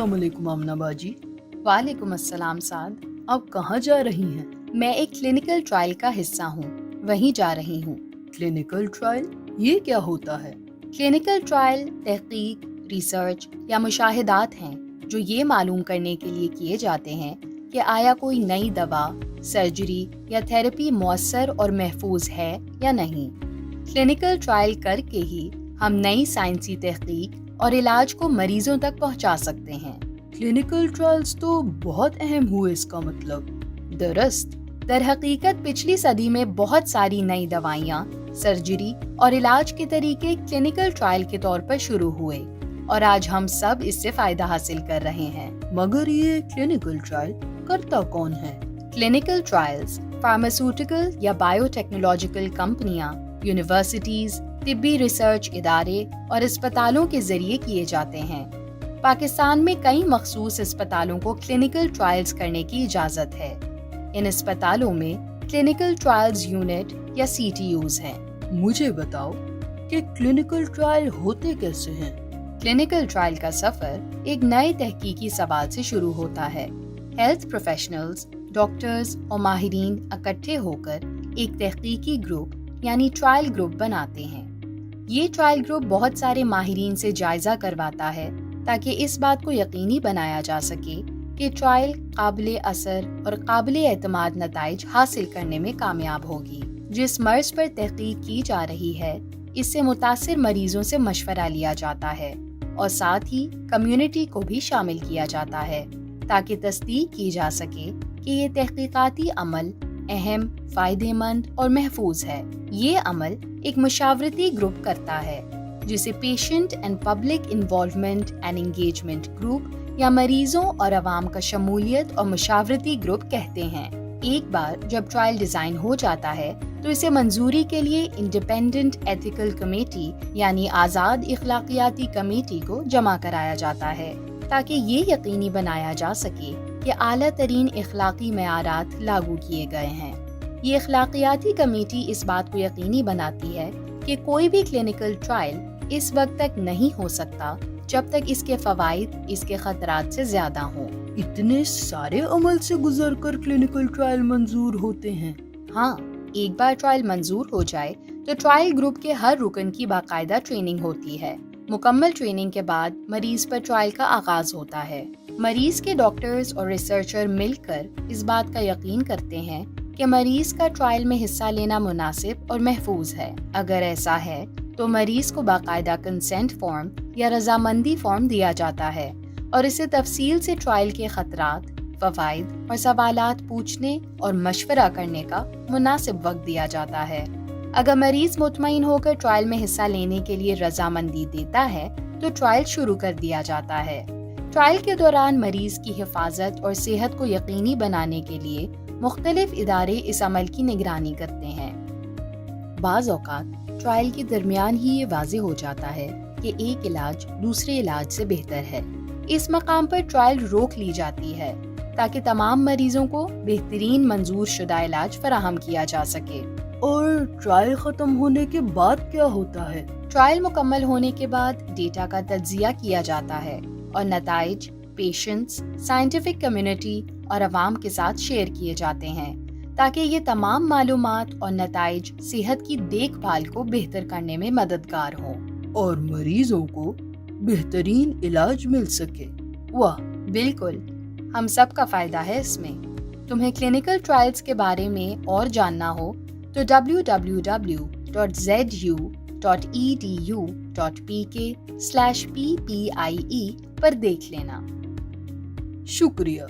السلام علیکم آمنہ باجی۔ وعلیکم السلام سعد۔ آپ کہاں جا رہی ہیں؟ میں ایک کلینکل ٹرائل کا حصہ ہوں، وہیں جا رہی ہوں۔ کلینکل ٹرائل یہ کیا ہوتا ہے؟ کلینکل ٹرائل تحقیق، ریسرچ یا مشاہدات ہیں جو یہ معلوم کرنے کے لیے کیے جاتے ہیں کہ آیا کوئی نئی دوا، سرجری یا تھراپی مؤثر اور محفوظ ہے یا نہیں۔ کلینکل ٹرائل کر کے ہی ہم نئی سائنسی تحقیق اور علاج کو مریضوں تک پہنچا سکتے ہیں۔ کلینکل ٹرائلز تو بہت اہم ہوئے، اس کا مطلب۔ درست۔ در حقیقت پچھلی صدی میں بہت ساری نئی دوائیاں، سرجری اور علاج کے طریقے کلینکل ٹرائل کے طور پر شروع ہوئے اور آج ہم سب اس سے فائدہ حاصل کر رہے ہیں۔ مگر یہ کلینکل ٹرائل کرتا کون ہے؟ کلینکل ٹرائلز فارماسیوٹیکل یا بایو ٹیکنالوجیکل کمپنیاں، یونیورسٹیز، طبی ریسرچ ادارے اور اسپتالوں کے ذریعے کیے جاتے ہیں۔ پاکستان میں کئی مخصوص اسپتالوں کو کلینکل ٹرائلز کرنے کی اجازت ہے۔ ان اسپتالوں میں کلینکل ٹرائلز یونٹ یا CTUs ہیں۔ مجھے بتاؤ کہ کلینکل ٹرائل ہوتے کیسے ہیں؟ کلینکل ٹرائل کا سفر ایک نئے تحقیقی سوال سے شروع ہوتا ہے۔ ہیلتھ پروفیشنلز، ڈاکٹرز اور ماہرین اکٹھے ہو کر ایک تحقیقی گروپ یعنی ٹرائل گروپ بناتے ہیں۔ یہ ٹرائل گروپ بہت سارے ماہرین سے جائزہ کرواتا ہے تاکہ اس بات کو یقینی بنایا جا سکے کہ ٹرائل قابل اثر اور قابل اعتماد نتائج حاصل کرنے میں کامیاب ہوگی۔ جس مرض پر تحقیق کی جا رہی ہے اس سے متاثر مریضوں سے مشورہ لیا جاتا ہے اور ساتھ ہی کمیونٹی کو بھی شامل کیا جاتا ہے تاکہ تصدیق کی جا سکے کہ یہ تحقیقاتی عمل اہم، فائدہ مند اور محفوظ ہے۔ یہ عمل ایک مشاورتی گروپ کرتا ہے جسے patient and public involvement and engagement group یا مریضوں اور عوام کا شمولیت اور مشاورتی گروپ کہتے ہیں۔ ایک بار جب ٹرائل ڈیزائن ہو جاتا ہے تو اسے منظوری کے لیے انڈیپینڈنٹ ایتھیکل کمیٹی یعنی آزاد اخلاقیاتی کمیٹی کو جمع کرایا جاتا ہے تاکہ یہ یقینی بنایا جا سکے کہ اعلیٰ ترین اخلاقی معیارات لاگو کیے گئے ہیں۔ یہ اخلاقیاتی کمیٹی اس بات کو یقینی بناتی ہے کہ کوئی بھی کلینکل ٹرائل اس وقت تک نہیں ہو سکتا جب تک اس کے فوائد اس کے خطرات سے زیادہ ہوں۔ اتنے سارے عمل سے گزر کر کلینکل ٹرائل منظور ہوتے ہیں؟ ہاں، ایک بار ٹرائل منظور ہو جائے تو ٹرائل گروپ کے ہر رکن کی باقاعدہ ٹریننگ ہوتی ہے۔ مکمل ٹریننگ کے بعد مریض پر ٹرائل کا آغاز ہوتا ہے۔ مریض کے ڈاکٹرز اور ریسرچر مل کر اس بات کا یقین کرتے ہیں کہ مریض کا ٹرائل میں حصہ لینا مناسب اور محفوظ ہے۔ اگر ایسا ہے تو مریض کو باقاعدہ کنسنٹ فارم یا رضامندی فارم دیا جاتا ہے اور اسے تفصیل سے ٹرائل کے خطرات، فوائد اور سوالات پوچھنے اور مشورہ کرنے کا مناسب وقت دیا جاتا ہے۔ اگر مریض مطمئن ہو کر ٹرائل میں حصہ لینے کے لیے رضامندی دیتا ہے تو ٹرائل شروع کر دیا جاتا ہے۔ ٹرائل کے دوران مریض کی حفاظت اور صحت کو یقینی بنانے کے لیے مختلف ادارے اس عمل کی نگرانی کرتے ہیں۔ بعض اوقات ٹرائل کے درمیان ہی یہ واضح ہو جاتا ہے کہ ایک علاج دوسرے علاج سے بہتر ہے۔ اس مقام پر ٹرائل روک لی جاتی ہے تاکہ تمام مریضوں کو بہترین منظور شدہ علاج فراہم کیا جا سکے۔ اور ٹرائل ختم ہونے کے بعد کیا ہوتا ہے؟ ٹرائل مکمل ہونے کے بعد ڈیٹا کا تجزیہ کیا جاتا ہے اور نتائج پیشنٹس، سائنٹیفک کمیونٹی اور عوام کے ساتھ شیئر کیے جاتے ہیں تاکہ یہ تمام معلومات اور نتائج صحت کی دیکھ بھال کو بہتر کرنے میں مددگار ہوں اور مریضوں کو بہترین علاج مل سکے۔ واہ، بالکل، ہم سب کا فائدہ ہے اس میں۔ تمہیں کلینکل ٹرائلز کے بارے میں اور جاننا ہو تو www.zu.edu.pk/ppie پر دیکھ لینا۔ شکریہ۔